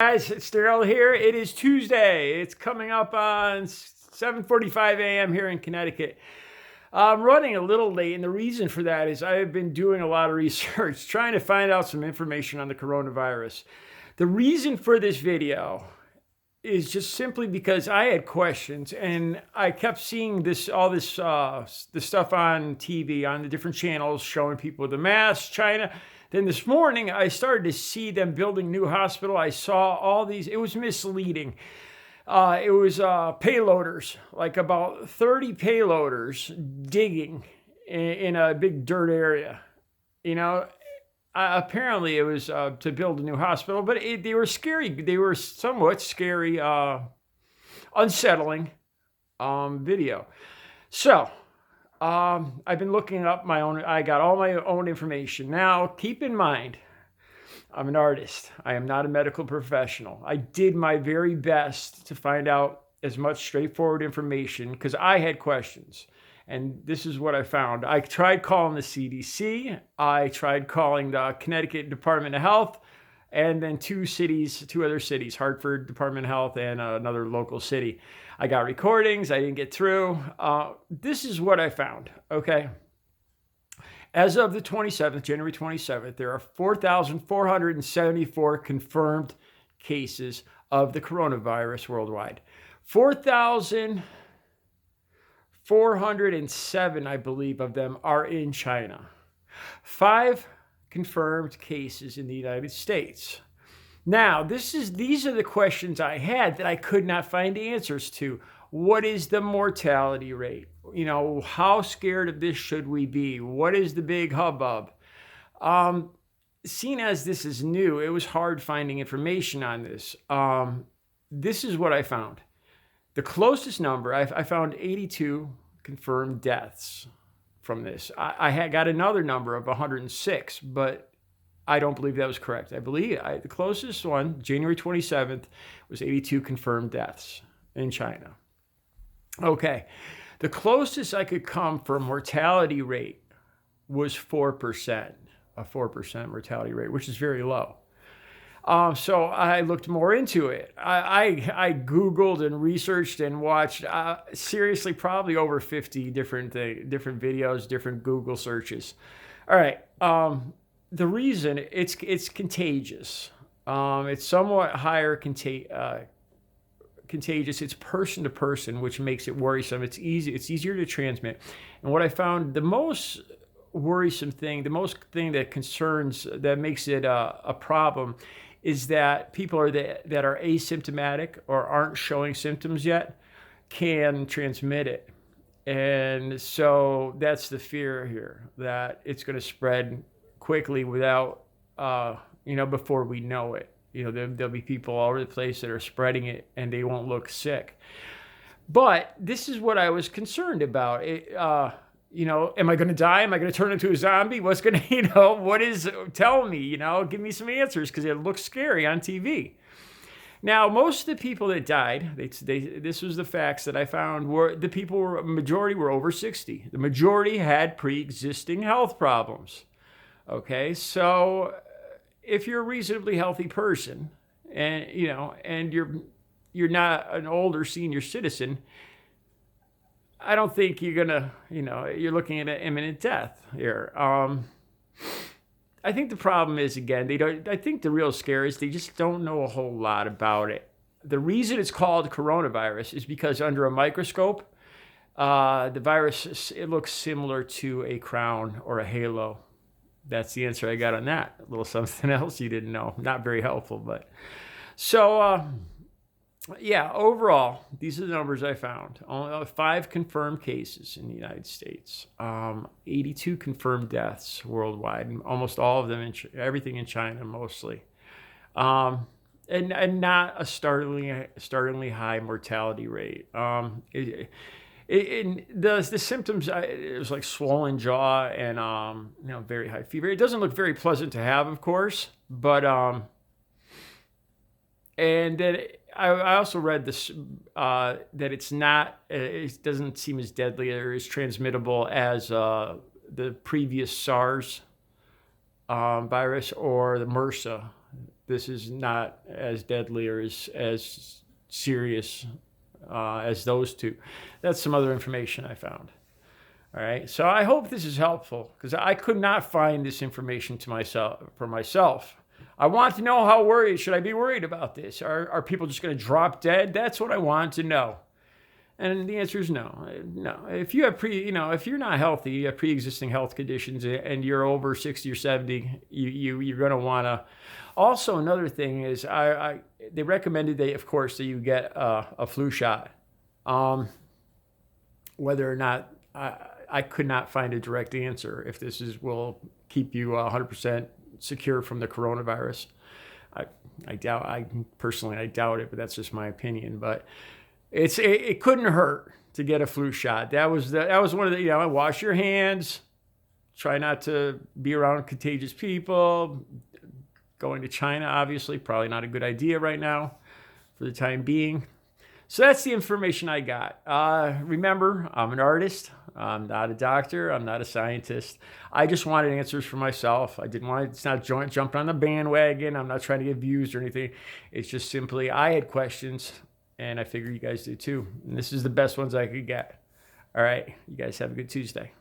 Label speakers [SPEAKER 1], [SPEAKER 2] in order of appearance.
[SPEAKER 1] Guys, it's Daryl here. It is Tuesday. It's coming up on 7:45 a.m. here in Connecticut. I'm running a little late, and the reason for that is I've been doing a lot of research, trying to find out some information on the coronavirus. The reason for this video is just simply because I had questions, and I kept seeing this stuff on TV, on the different channels, showing people with the masks, China. Then this morning, I started to see them building new hospital. I saw all these. It was misleading. It was payloaders, like about 30 payloaders digging in a big dirt area. You know, apparently it was to build a new hospital, but they were scary. They were somewhat scary, unsettling video. So I've been looking up my own. I got all my own information. Now, keep in mind, I'm an artist. I am not a medical professional. I did my very best to find out as much straightforward information because I had questions. And this is what I found. I tried calling the CDC. I tried calling the Connecticut Department of Health, and then two other cities, Hartford Department of Health and another local city. I got recordings. I didn't get through. This is what I found, okay? As of the 27th, January 27th, there are 4,474 confirmed cases of the coronavirus worldwide. 4,407, I believe, of them are in China. 5 confirmed cases in the United States. Now, these are the questions I had that I could not find answers to. What is the mortality rate? You know, how scared of this should we be? What is the big hubbub? Seeing as this is new, it was hard finding information on this. This is what I found. The closest number, I found 82 confirmed deaths from this. I had got another number of 106, but I don't believe that was correct. I believe the closest one, January 27th, was 82 confirmed deaths in China. Okay, the closest I could come for mortality rate was 4%, a 4% mortality rate, which is very low. So I looked more into it. I Googled and researched and watched seriously probably over 50 different videos, different Google searches. All right. The reason it's contagious. It's somewhat higher contagious. It's person to person, which makes it worrisome. It's easier to transmit. And what I found the most worrisome thing, the most thing that makes it a problem, is that people that are asymptomatic or aren't showing symptoms yet can transmit it. And so that's the fear here, that it's going to spread quickly without, before we know it. You know, there'll be people all over the place that are spreading it and they won't look sick. But this is what I was concerned about. Am I going to die? Am I going to turn into a zombie? What's going to, tell me, give me some answers, because it looks scary on TV. Now, most of the people that died, this was the facts that I found, majority were over 60. The majority had pre-existing health problems. Okay, so if you're a reasonably healthy person, and you're not an older senior citizen, I don't think you're gonna, you're looking at an imminent death here. I think the problem is, again, I think the real scare is they just don't know a whole lot about it. The reason it's called coronavirus is because under a microscope, the virus, it looks similar to a crown or a halo. That's the answer I got on that. A little something else you didn't know. Not very helpful, but. So, overall, these are the numbers I found. Only 5 confirmed cases in the United States. 82 confirmed deaths worldwide, and almost all of them, everything in China mostly. And not a startlingly high mortality rate. The symptoms, it was like swollen jaw and very high fever. It doesn't look very pleasant to have, of course, but and then I also read this that it doesn't seem as deadly or as transmittable as the previous SARS virus or the MRSA this is not as deadly or as serious as those two. That's some other information I found. All right. So I hope this is helpful because I could not find this information for myself. I want to know how worried, should I be worried about this? Are people just going to drop dead? That's what I want to know. And the answer is no. No. If you have if you're not healthy, you have pre-existing health conditions and you're over 60 or 70, you're going to want to. Also, another thing is they recommended of course, that you get a flu shot. Whether or not I could not find a direct answer if this will keep you 100% secure from the coronavirus. I doubt it, but that's just my opinion. But it couldn't hurt to get a flu shot. That was one of the, wash your hands, try not to be around contagious people. Going to China, obviously, probably not a good idea right now for the time being. So that's the information I got. Remember, I'm an artist. I'm not a doctor. I'm not a scientist. I just wanted answers for myself. It's not jumping on the bandwagon. I'm not trying to get views or anything. It's just simply I had questions, and I figure you guys do too. And this is the best ones I could get. All right. You guys have a good Tuesday.